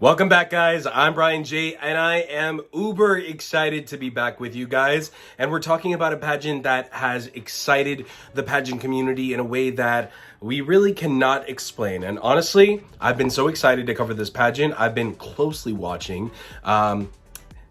Welcome back, guys. I'm Brian J, and I am uber excited to be back with you guys. And we're talking about a pageant that has excited the pageant community in a way that we really cannot explain. And honestly, I've been so excited to cover this pageant. I've been closely watching. And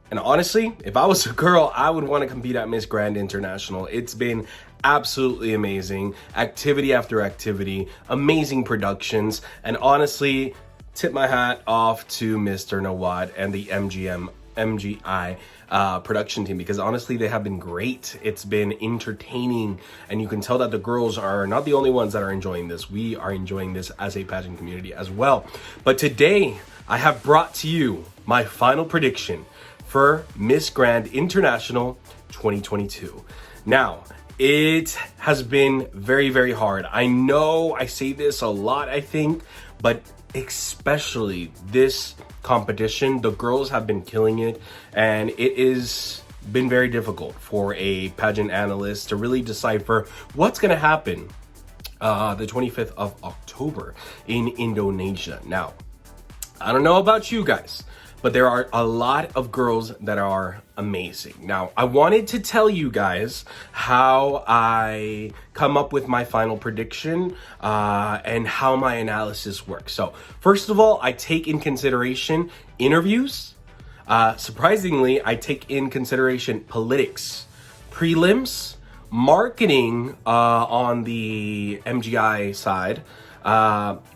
honestly, if I was a girl, I would want to compete at Miss Grand International. It's been absolutely amazing. Activity after activity, amazing productions, and honestly, tip my hat off to Mr. Nawad and the MGI production team, because honestly they have been great. It's been entertaining, and you can tell that the girls are not the only ones that are enjoying this. We are enjoying this as a pageant community as well. But today I have brought to you my final prediction for Miss Grand International 2022. Now, it has been very, very hard. I know I say this a lot, I think, but especially this competition, the girls have been killing it, and it is been very difficult for a pageant analyst to really decipher what's going to happen the 25th of October in Indonesia. Now, I don't know about you guys, but there are a lot of girls that are amazing. Now, I wanted to tell you guys how I come up with my final prediction and how my analysis works. So, first of all, I take in consideration interviews. Surprisingly, I take in consideration politics, prelims, marketing on the MGI side,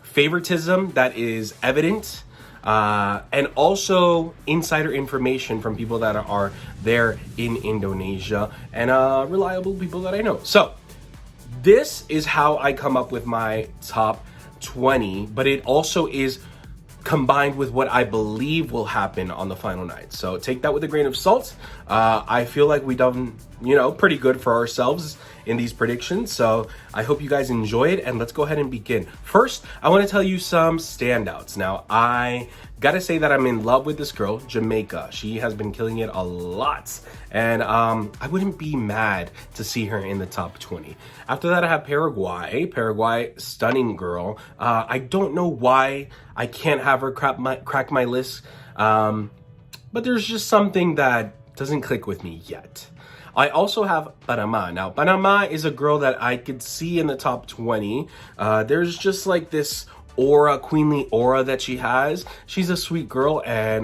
favoritism that is evident, and also insider information from people that are there in Indonesia, and reliable people that I know. So this is how I come up with my top 20, but it also is combined with what I believe will happen on the final night. So take that with a grain of salt. I feel like we've done, pretty good for ourselves in these predictions. So I hope you guys enjoy it, and let's go ahead and begin. First, I want to tell you some standouts. Now, I gotta say that I'm in love with this girl, Jamaica. She has been killing it a lot, and I wouldn't be mad to see her in the top 20. After that, I have Paraguay, stunning girl. I don't know why I can't have her crack my list, but there's just something that doesn't click with me yet. I also have Panama. Now, Panama is a girl that I could see in the top 20. There's just like this aura, queenly aura that she has. She's a sweet girl, and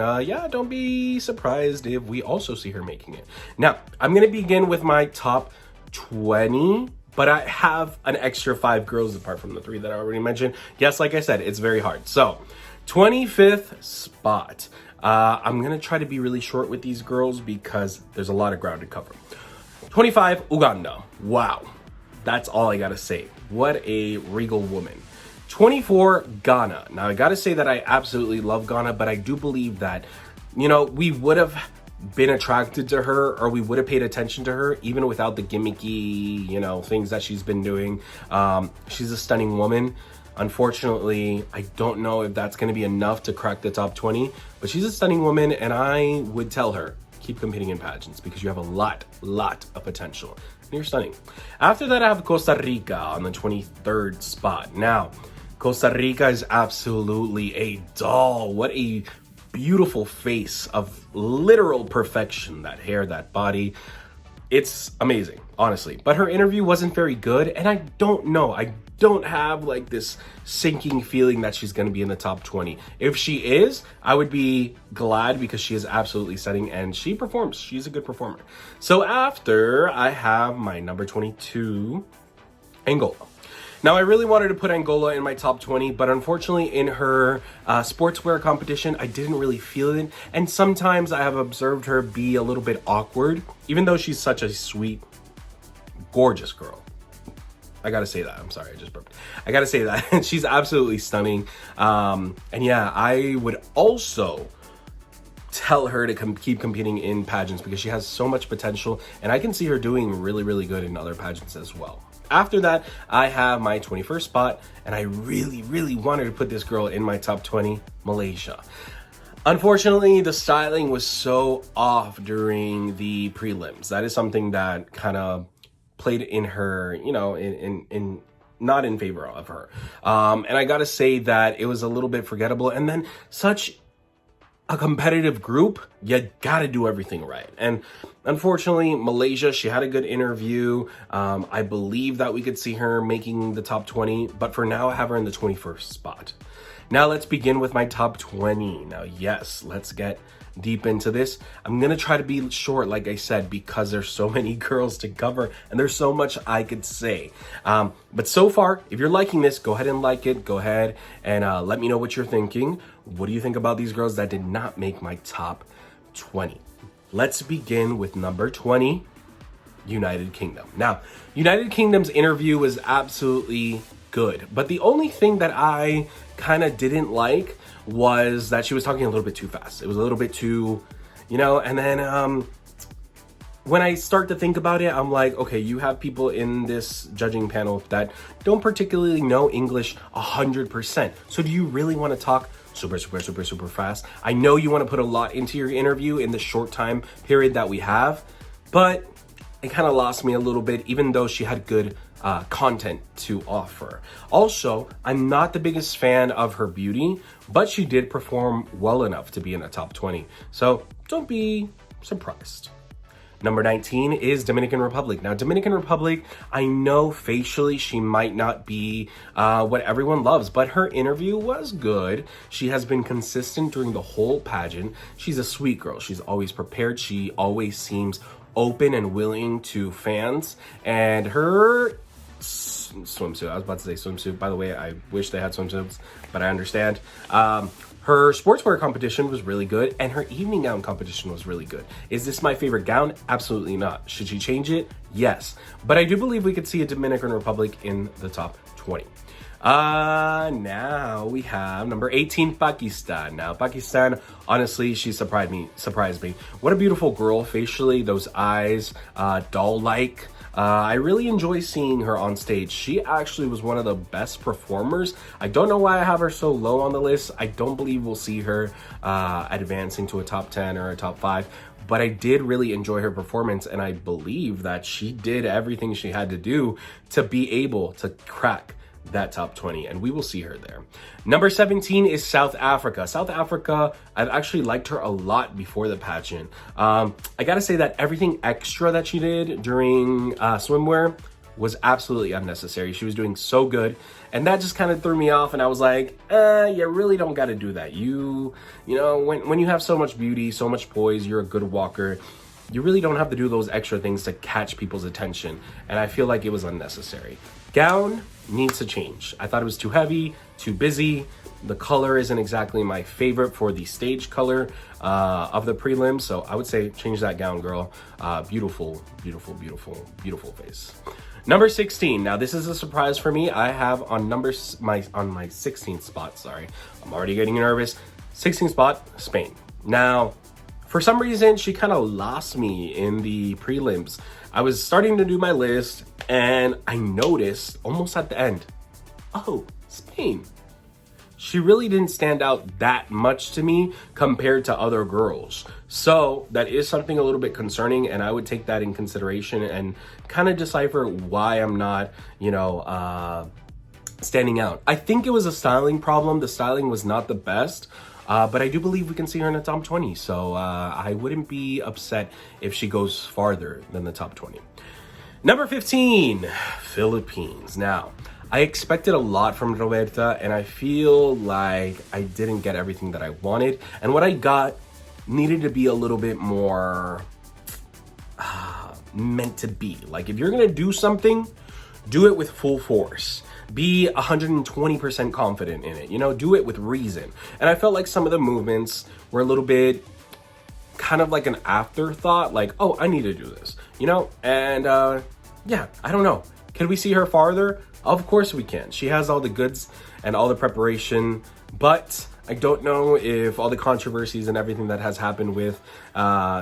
don't be surprised if we also see her making it. Now, I'm gonna begin with my top 20, but I have an extra 5 girls apart from the 3 that I already mentioned. Yes, like I said, it's very hard. So, 25th spot. I'm gonna try to be really short with these girls because there's a lot of ground to cover. 25, Uganda. Wow, that's all I gotta say. What a regal woman. 24, Ghana. Now, I gotta say that I absolutely love Ghana, but I do believe that, we would have been attracted to her, or we would have paid attention to her even without the gimmicky, things that she's been doing. She's a stunning woman. Unfortunately, I don't know if that's gonna be enough to crack the top 20, but she's a stunning woman, and I would tell her, keep competing in pageants because you have a lot of potential, and you're stunning. After that, I have Costa Rica on the 23rd spot. Now, Costa Rica is absolutely a doll. What a beautiful face of literal perfection. That hair, that body. It's amazing, honestly. But her interview wasn't very good, and I don't know. I don't have like this sinking feeling that she's going to be in the top 20. If she is, I would be glad because she is absolutely stunning and she performs. She's a good performer. So after, I have my number 22, Angola. Now, I really wanted to put Angola in my top 20, but unfortunately in her sportswear competition, I didn't really feel it. And sometimes I have observed her be a little bit awkward, even though she's such a sweet, gorgeous girl. I gotta say that. I'm sorry, I just burped. I gotta say that. She's absolutely stunning. And yeah, I would also tell her to keep competing in pageants because she has so much potential, and I can see her doing really, really good in other pageants as well. After that, I have my 21st spot, and I really, really wanted to put this girl in my top 20, Malaysia. Unfortunately, the styling was so off during the prelims. That is something that kind of played in her, in not in favor of her. And I gotta say that it was a little bit forgettable. And then such a competitive group, you gotta do everything right. And unfortunately, Malaysia, she had a good interview. I believe that we could see her making the top 20, but for now, I have her in the 21st spot. Now let's begin with my top 20. Now, yes, let's get deep into this. I'm gonna try to be short, like I said, because there's so many girls to cover and there's so much I could say. But so far, if you're liking this, go ahead and like it. Go ahead and let me know what you're thinking. What do you think about these girls that did not make my top 20? Let's begin with number 20, United Kingdom. Now, United Kingdom's interview was absolutely good, but the only thing that I kind of didn't like was that she was talking a little bit too fast. It was a little bit too, and then when I start to think about it, I'm like, okay, you have people in this judging panel that don't particularly know English 100%. So do you really want to talk super fast? I know you want to put a lot into your interview in the short time period that we have, but it kind of lost me a little bit, even though she had good content to offer. Also, I'm not the biggest fan of her beauty, but she did perform well enough to be in a top 20. So don't be surprised. Number 19 is Dominican Republic. Now, Dominican Republic, I know facially she might not be what everyone loves, but her interview was good. She has been consistent during the whole pageant. She's a sweet girl. She's always prepared. She always seems open and willing to fans. And her swimsuit, I was about to say swimsuit. By the way, I wish they had swimsuits, but I understand. Her sportswear competition was really good, and her evening gown competition was really good. Is this my favorite gown? Absolutely not. Should she change it? Yes. But I do believe we could see a Dominican Republic in the top 20. Now we have number 18, Pakistan. Now, Pakistan, honestly, she surprised me. What a beautiful girl facially, those eyes, doll-like. I really enjoy seeing her on stage. She actually was one of the best performers. I don't know why I have her so low on the list. I don't believe we'll see her advancing to a top 10 or a top 5. But I did really enjoy her performance, and I believe that she did everything she had to do to be able to crack that top 20, and we will see her there. Number 17 is South Africa. South Africa, I've actually liked her a lot before the pageant. I gotta say that everything extra that she did during swimwear was absolutely unnecessary. She was doing so good, and that just kind of threw me off, and I was like, you really don't gotta do that. You know, when you have so much beauty, so much poise, you're a good walker, you really don't have to do those extra things to catch people's attention, and I feel like it was unnecessary. Gown needs to change. I thought it was too heavy, too busy. The color isn't exactly my favorite for the stage color of the prelims, so I would say change that gown, girl. Beautiful face. Number 16. Now this is a surprise for me. I have on my 16th spot. Sorry, I'm already getting nervous. 16th spot, Spain. Now, for some reason, she kind of lost me in the prelims. I was starting to do my list, and I noticed almost at the end, oh, Spain. She really didn't stand out that much to me compared to other girls. So that is something a little bit concerning, and I would take that in consideration and kind of decipher why I'm not, standing out. I think it was a styling problem. The styling was not the best. But I do believe we can see her in the top 20, so I wouldn't be upset if she goes farther than the top 20. Number 15, Philippines. Now, I expected a lot from Roberta, and I feel like I didn't get everything that I wanted, and what I got needed to be a little bit more meant to be. Like, if you're gonna do something, do it with full force. Be 120% confident in it, do it with reason. And I felt like some of the movements were a little bit kind of like an afterthought, like, oh, I need to do this, and yeah, I don't know. Can we see her farther? Of course we can. She has all the goods and all the preparation, but I don't know if all the controversies and everything that has happened with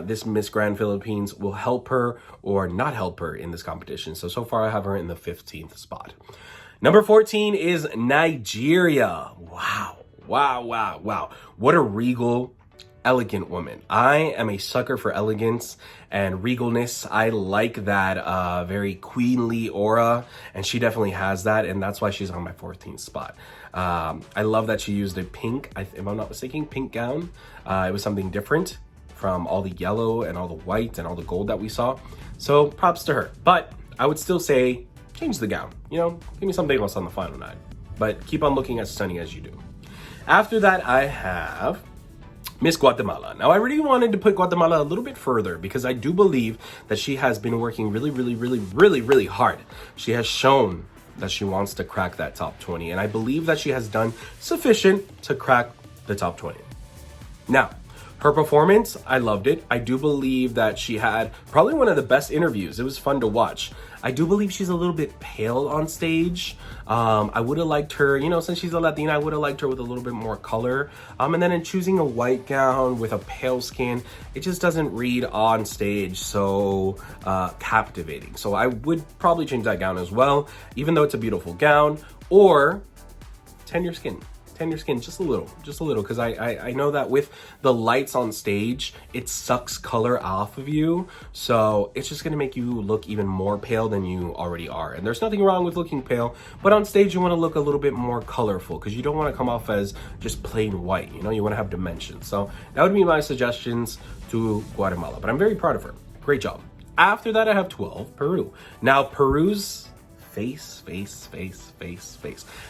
this Miss Grand Philippines will help her or not help her in this competition. So far I have her in the 15th spot. Number 14 is Nigeria. Wow. What a regal, elegant woman. I am a sucker for elegance and regalness. I like that very queenly aura, and she definitely has that, and that's why she's on my 14th spot. I love that she used a pink, if I'm not mistaken, pink gown. It was something different from all the yellow and all the white and all the gold that we saw. So props to her. But I would still say, change the gown. You know, give me something else on the final night. But keep on looking as stunning as you do. After that, I have Miss Guatemala. Now, I really wanted to put Guatemala a little bit further because I do believe that she has been working really hard. She has shown that she wants to crack that top 20, and I believe that she has done sufficient to crack the top 20. Now, her performance, I loved it. I do believe that she had probably one of the best interviews. It was fun to watch. I do believe she's a little bit pale on stage. I would have liked her, you know, since she's a Latina, I would have liked her with a little bit more color. And then in choosing a white gown with a pale skin, it just doesn't read on stage so captivating. So I would probably change that gown as well, even though it's a beautiful gown, or tan your skin. Tan your skin just a little, because I know that with the lights on stage, it sucks color off of you, so it's just gonna make you look even more pale than you already are. And there's nothing wrong with looking pale, but on stage you want to look a little bit more colorful, because you don't want to come off as just plain white, you know, you want to have dimension. So that would be my suggestions to Guatemala, but I'm very proud of her. Great job. After that, I have 12, Peru. Now, Peru's face.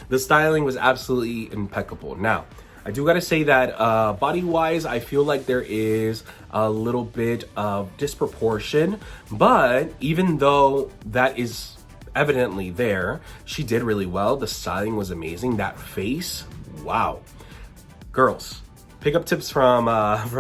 The styling was absolutely impeccable. Now, I do gotta say that body-wise, I feel like there is a little bit of disproportion, but even though that is evidently there, she did really well. The styling was amazing. That face, wow. Girls, pick up tips from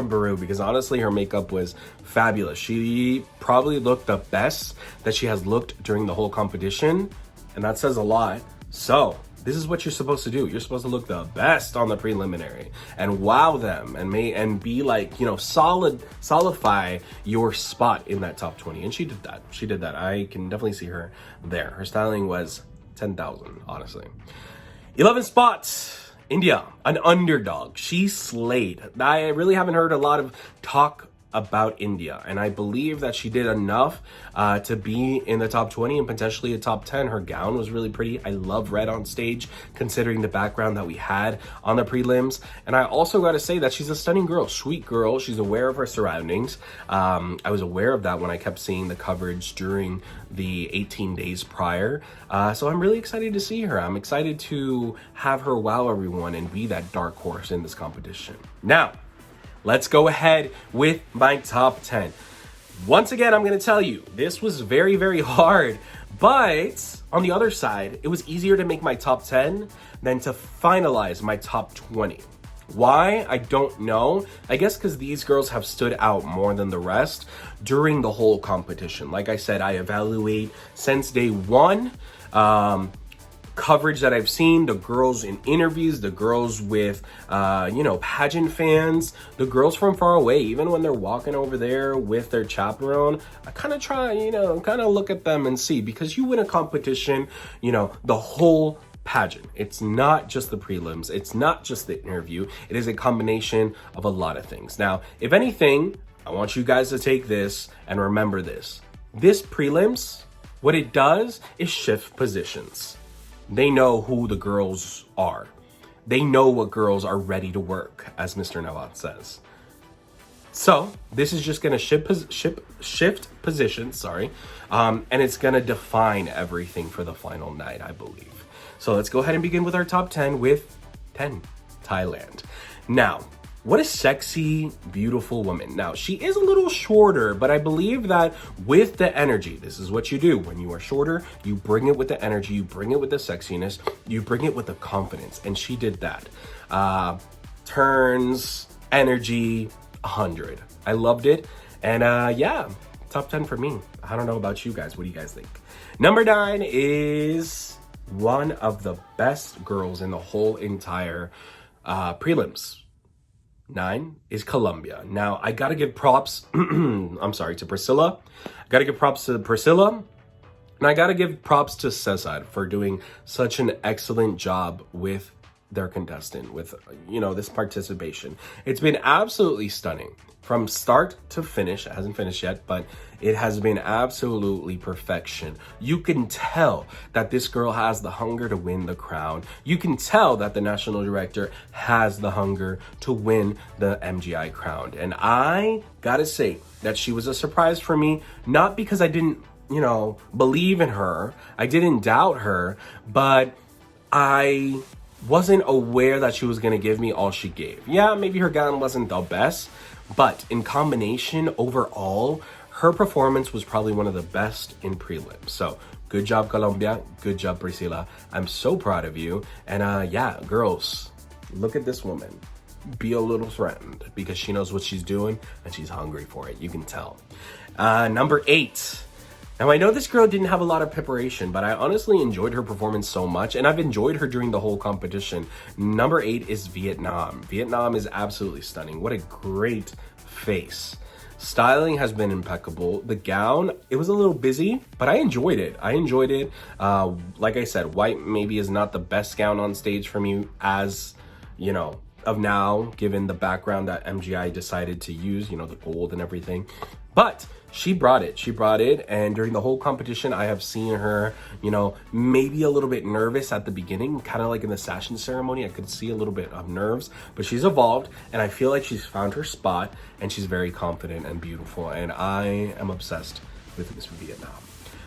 Peru, because honestly, her makeup was fabulous. She probably looked the best that she has looked during the whole competition, and that says a lot. So this is what you're supposed to do. You're supposed to look the best on the preliminary and wow them and be like, you know, solidify your spot in that top 20. And she did that. She did that. I can definitely see her there. Her styling was 10,000, honestly. 11 spots. India, an underdog. She slayed. I really haven't heard a lot of talk about India, and I believe that she did enough to be in the top 20 and potentially a top 10. Her gown was really pretty. I love red on stage, considering the background that we had on the prelims. And I also got to say that she's a stunning girl, sweet girl. She's aware of her surroundings. I was aware of that when I kept seeing the coverage during the 18 days prior. So I'm really excited to see her. I'm excited to have her wow everyone and be that dark horse in this competition. Now, let's go ahead with my top 10. Once again, I'm going to tell you, this was very hard, but on the other side, it was easier to make my top 10 than to finalize my top 20. Why? I don't know. I guess because these girls have stood out more than the rest during the whole competition. Like I said, I evaluate since day one. Coverage that I've seen, the girls in interviews, the girls with, pageant fans, the girls from far away, even when they're walking over there with their chaperone, I kind of try, kind of look at them and see, because you win a competition, the whole pageant. It's not just the prelims. It's not just the interview. It is a combination of a lot of things. Now, if anything, I want you guys to take this and remember this. This prelims, what it does is shift positions. They know who the girls are. They know what girls are ready to work, as Mr. Nawat says. So this is just going to shift positions, and it's going to define everything for the final night, I believe. So let's go ahead and begin with our top 10 with 10, Thailand. Now, what a sexy, beautiful woman. Now, she is a little shorter, but I believe that with the energy, this is what you do. When you are shorter, you bring it with the energy, you bring it with the sexiness, you bring it with the confidence, and she did that. Turns, energy, 100. I loved it, and top 10 for me. I don't know about you guys. What do you guys think? Number 9 is one of the best girls in the whole entire prelims. 9 is Colombia. Now, I gotta give props, to Priscilla. I gotta give props to Priscilla. And I gotta give props to Cesar for doing such an excellent job with their contestant with, this participation. It's been absolutely stunning from start to finish. It hasn't finished yet, but it has been absolutely perfection. You can tell that this girl has the hunger to win the crown. You can tell that the national director has the hunger to win the MGI crown. And I gotta say that she was a surprise for me, not because I didn't, believe in her. I didn't doubt her, but I wasn't aware that she was going to give me all she gave. Yeah, maybe her gown wasn't the best, but in combination, overall, her performance was probably one of the best in prelims. So good job, Colombia. Good job, Priscilla. I'm so proud of you. And yeah, girls, look at this woman. Be a little threatened because she knows what she's doing and she's hungry for it. You can tell. Number 8. Now, I know this girl didn't have a lot of preparation, but I honestly enjoyed her performance so much, and I've enjoyed her during the whole competition. Number 8 is Vietnam. Vietnam is absolutely stunning. What a great face. Styling has been impeccable. The gown, it was a little busy, but I enjoyed it. Like I said, white maybe is not the best gown on stage for me as, of now, given the background that MGI decided to use, the gold and everything. But she brought it. And during the whole competition, I have seen her, maybe a little bit nervous at the beginning, kind of like in the session ceremony. I could see a little bit of nerves, but she's evolved and I feel like she's found her spot and she's very confident and beautiful. And I am obsessed with Miss Vietnam.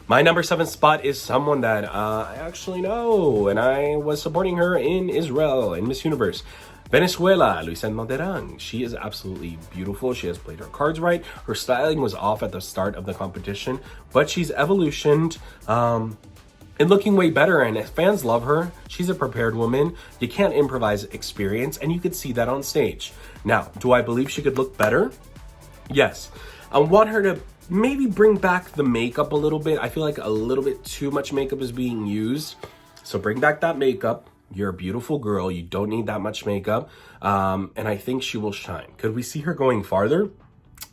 My number 7 spot is someone that I actually know, and I was supporting her in Israel in Miss Universe. Venezuela, Luisa Monterang. She is absolutely beautiful. She has played her cards right. Her styling was off at the start of the competition, but she's evolutioned and looking way better, and fans love her. She's a prepared woman. You can't improvise experience, and you could see that on stage. Now, do I believe she could look better? Yes. I want her to maybe bring back the makeup a little bit. I feel like a little bit too much makeup is being used. So bring back that makeup. You're a beautiful girl. You don't need that much makeup. And I think she will shine. Could we see her going farther?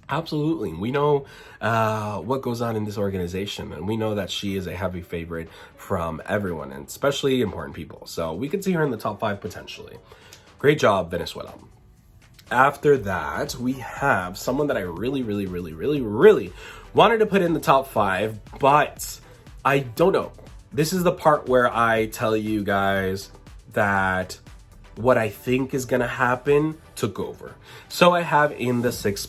Absolutely. We know what goes on in this organization, and we know that she is a heavy favorite from everyone, and especially important people. So we could see her in the top 5 potentially. Great job, Venezuela. After that, we have someone that I really wanted to put in the top 5, but I don't know. This is the part where I tell you guys that what I think is gonna happen took over. So I have in the 6th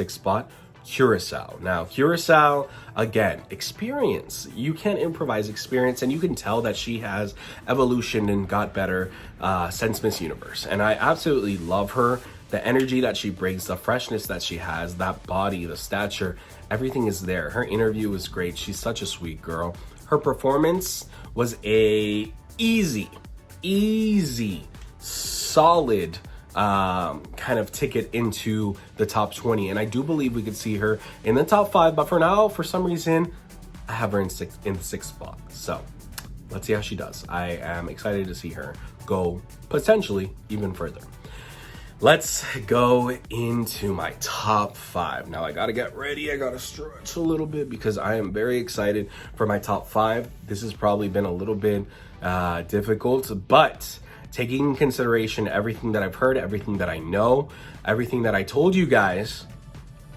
spot, Curacao. Now, Curacao, again, experience. You can't improvise experience, and you can tell that she has evolution and got better since Miss Universe. And I absolutely love her. The energy that she brings, the freshness that she has, that body, the stature, everything is there. Her interview was great. She's such a sweet girl. Her performance was a easy, solid kind of ticket into the top 20. And I do believe we could see her in the top 5. But for now, for some reason, I have her in the 6th spot. So let's see how she does. I am excited to see her go potentially even further. Let's go into my top 5. Now I gotta get ready. I gotta stretch a little bit because I am very excited for my top 5. This has probably been a little bit difficult, but taking in consideration everything that I've heard, everything that I know, everything that I told you guys,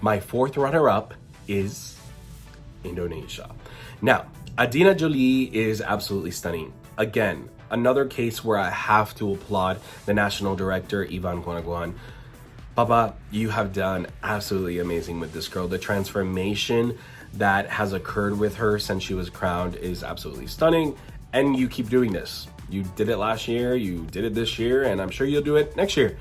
my 4th runner-up is Indonesia. Now, Adina Jolie is absolutely stunning. Again, another case where I have to applaud the national director, Ivan Guanaguan. Papa, you have done absolutely amazing with this girl. The transformation that has occurred with her since she was crowned is absolutely stunning. And you keep doing this. You did it last year, you did it this year, and I'm sure you'll do it next year.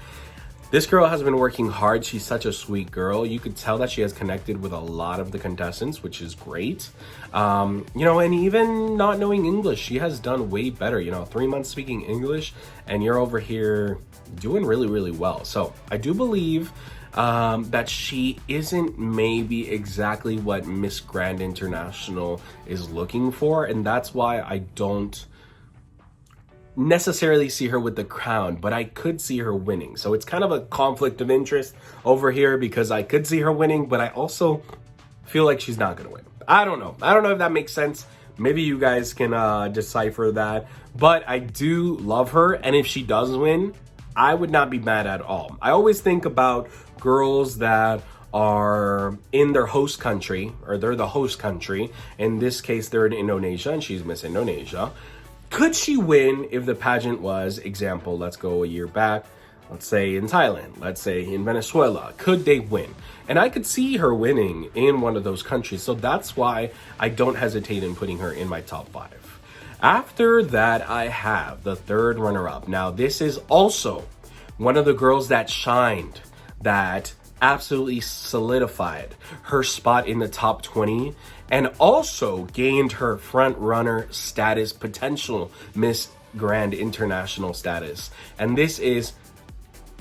This girl has been working hard. She's such a sweet girl. You could tell that she has connected with a lot of the contestants, which is great. And even not knowing English, she has done way better. 3 months speaking English, and you're over here doing really well. So I do believe that she isn't maybe exactly what Miss Grand International is looking for, and that's why I don't necessarily see her with the crown, but I could see her winning. So it's kind of a conflict of interest over here because I could see her winning, but I also feel like she's not gonna win. I don't know if that makes sense. Maybe you guys can decipher that. But I do love her, and if she does win, I would not be mad at all. I always think about girls that are in their host country, or they're the host country. In this case, they're in Indonesia, and she's Miss Indonesia. Could she win if the pageant was, example, let's go a year back, let's say in Thailand, let's say in Venezuela? Could they win? And I could see her winning in one of those countries. So that's why I don't hesitate in putting her in my top 5. After that, I have the third runner-up. Now, this is also one of the girls that shined, that absolutely solidified her spot in the top 20, and also gained her front runner status, potential Miss Grand International status. And this is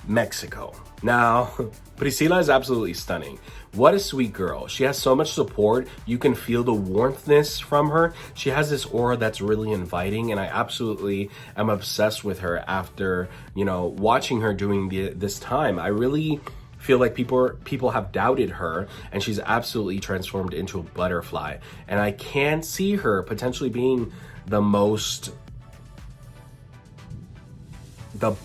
Mexico. Now, Priscila is absolutely stunning. What a sweet girl. She has so much support. You can feel the warmthness from her. She has this aura that's really inviting, and I absolutely am obsessed with her after, watching her doing this time. I really feel like people have doubted her, and she's absolutely transformed into a butterfly. And I can see her potentially being the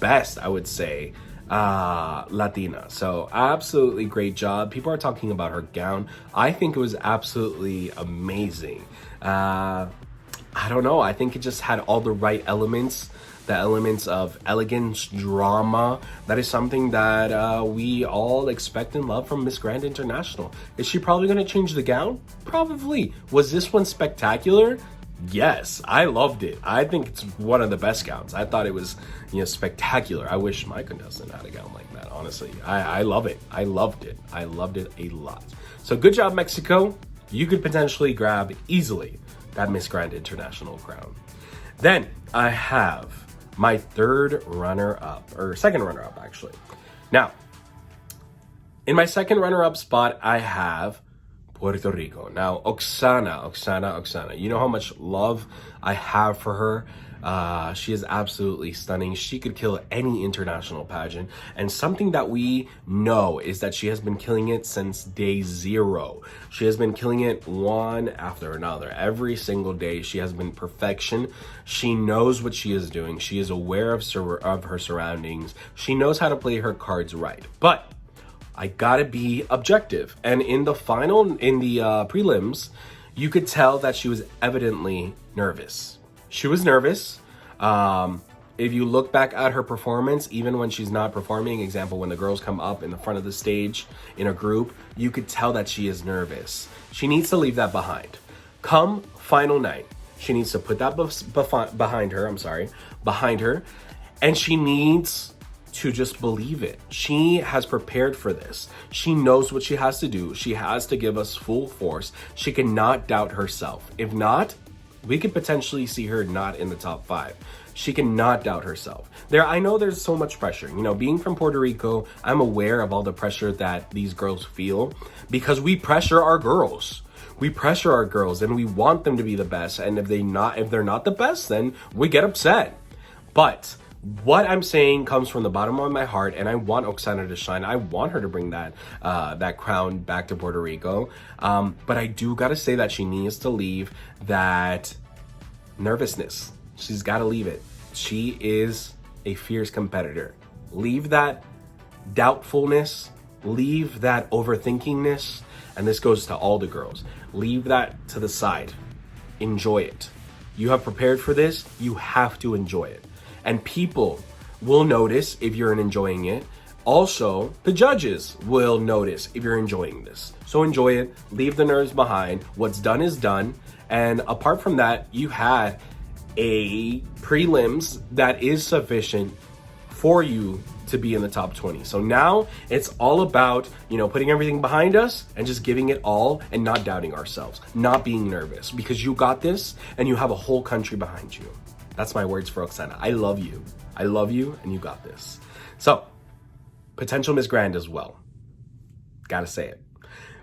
best, I would say, Latina. So absolutely great job. People are talking about her gown. I think it was absolutely amazing. I don't know. I think it just had all the right elements. The elements of elegance, drama. That is something that we all expect and love from Miss Grand International. Is she probably going to change the gown? Probably. Was this one spectacular? Yes, I loved it. I think it's one of the best gowns. I thought it was, spectacular. I wish my contestant had a gown like that, honestly. I love it. I loved it. I loved it a lot. So good job, Mexico. You could potentially grab easily that Miss Grand International crown. Then I have my second runner-up, actually. Now, in my second runner-up spot, I have Puerto Rico. Now, Oksana. You know how much love I have for her. She is absolutely stunning. She could kill any international pageant. And something that we know is that she has been killing it since day 0. She has been killing it one after another. Every single day, she has been perfection. She knows what she is doing. She is aware of her surroundings. She knows how to play her cards right. But I gotta be objective. And in the prelims, you could tell that she was evidently nervous. She was nervous. If you look back at her performance, even when she's not performing, example, when the girls come up in the front of the stage in a group, you could tell that she is nervous. She needs to leave that behind. Come final night, she needs to put that behind her, and she needs to just believe it. She has prepared for this. She knows what she has to do. She has to give us full force. She cannot doubt herself. If not, we could potentially see her not in the top 5. She cannot doubt herself. I know there's so much pressure. Being from Puerto Rico, I'm aware of all the pressure that these girls feel because we pressure our girls. We pressure our girls and we want them to be the best. And if they're not the best, then we get upset. But what I'm saying comes from the bottom of my heart, and I want Oksana to shine. I want her to bring that crown back to Puerto Rico. But I do gotta say that she needs to leave that nervousness. She's gotta leave it. She is a fierce competitor. Leave that doubtfulness. Leave that overthinkingness. And this goes to all the girls. Leave that to the side. Enjoy it. You have prepared for this. You have to enjoy it. And people will notice if you're enjoying it. Also, the judges will notice if you're enjoying this. So enjoy it. Leave the nerves behind. What's done is done. And apart from that, you had a prelims that is sufficient for you to be in the top 20. So now it's all about, putting everything behind us and just giving it all and not doubting ourselves, not being nervous, because you got this and you have a whole country behind you. That's my words for Oksana. I love you. I love you, and you got this. So, potential Miss Grand as well. Gotta say it.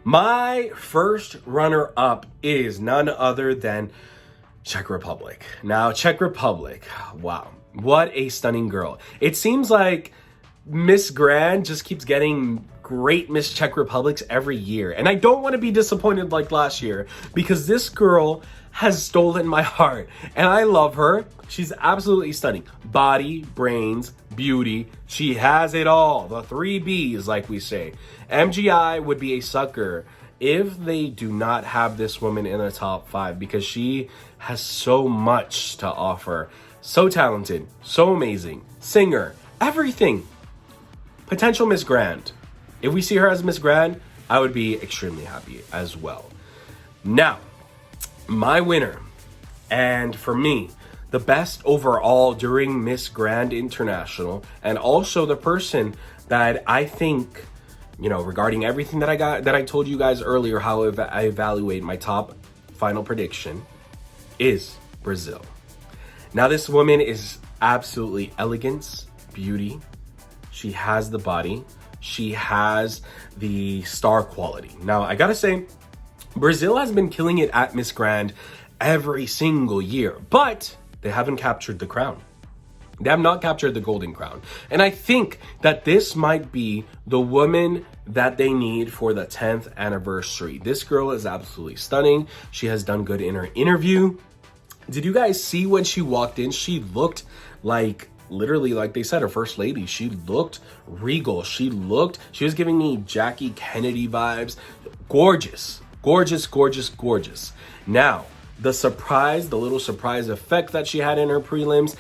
My first runner-up is none other than Czech Republic. Now, Czech Republic, wow. What a stunning girl. It seems like Miss Grand just keeps getting great Miss Czech Republics every year. And I don't want to be disappointed like last year, because this girl has stolen my heart and I love her. She's absolutely stunning. Body, brains, beauty. She has it all. The 3 B's, like we say. MGI would be a sucker if they do not have this woman in the top 5, because she has so much to offer. So talented, so amazing, singer, everything. Potential Miss Grand. If we see her as Miss Grand, I would be extremely happy as well. Now, my winner, and for me, the best overall during Miss Grand International, and also the person that I think, you know, regarding everything that I told you guys earlier, how I evaluate my top final prediction, is Brazil. Now, this woman is absolutely elegance, beauty. She has the body. She has the star quality. Now, I gotta say, Brazil has been killing it at Miss Grand every single year, but they haven't captured the crown. They have not captured the golden crown. And I think that this might be the woman that they need for the 10th anniversary. This girl is absolutely stunning. She has done good in her interview. Did you guys see when she walked in? She looked like, literally, like they said, her first lady. She looked regal. She was giving me Jackie Kennedy vibes. Gorgeous, gorgeous, gorgeous, gorgeous. Now, the little surprise effect that she had in her prelims,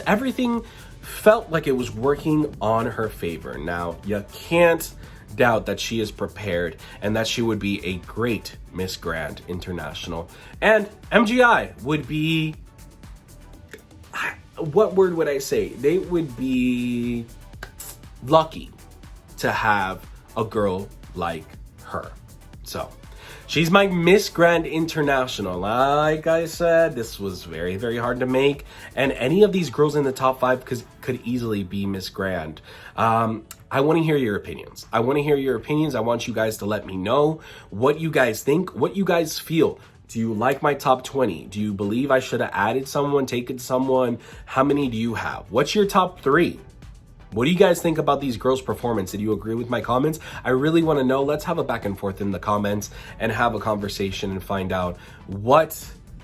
everything felt like it was working on her favor. Now, you can't doubt that she is prepared and that she would be a great Miss Grand International. And MGI would be, what word would I say? They would be lucky to have a girl like her. So, she's my Miss Grand International. Like I said, this was very, very hard to make. And any of these girls in the top 5 could easily be Miss Grand. I want to hear your opinions. I want you guys to let me know what you guys think, what you guys feel. Do you like my top 20? Do you believe I should have added someone, taken someone? How many do you have? What's your top 3? What do you guys think about these girls' performance? Did you agree with my comments? I really want to know. Let's have a back and forth in the comments and have a conversation and find out what,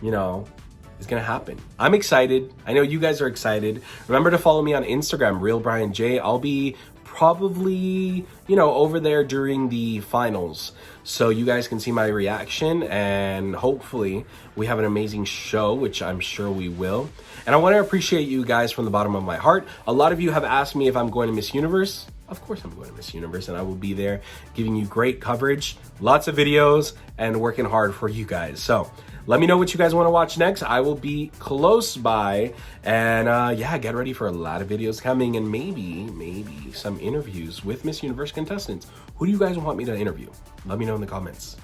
is going to happen. I'm excited. I know you guys are excited. Remember to follow me on Instagram, RealBrianJ. I'll be probably, over there during the finals, so you guys can see my reaction, and hopefully we have an amazing show, which I'm sure we will. And I want to appreciate you guys from the bottom of my heart. A lot of you have asked me if I'm going to Miss Universe. Of course I'm going to Miss Universe, and I will be there giving you great coverage, lots of videos, and working hard for you guys. So let me know what you guys want to watch next. I will be close by, and get ready for a lot of videos coming, and maybe some interviews with Miss Universe contestants. Who do you guys want me to interview? Let me know in the comments.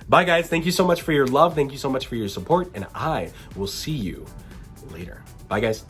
Bye, guys. Thank you so much for your love. Thank you so much for your support, and I will see you later. Bye, guys.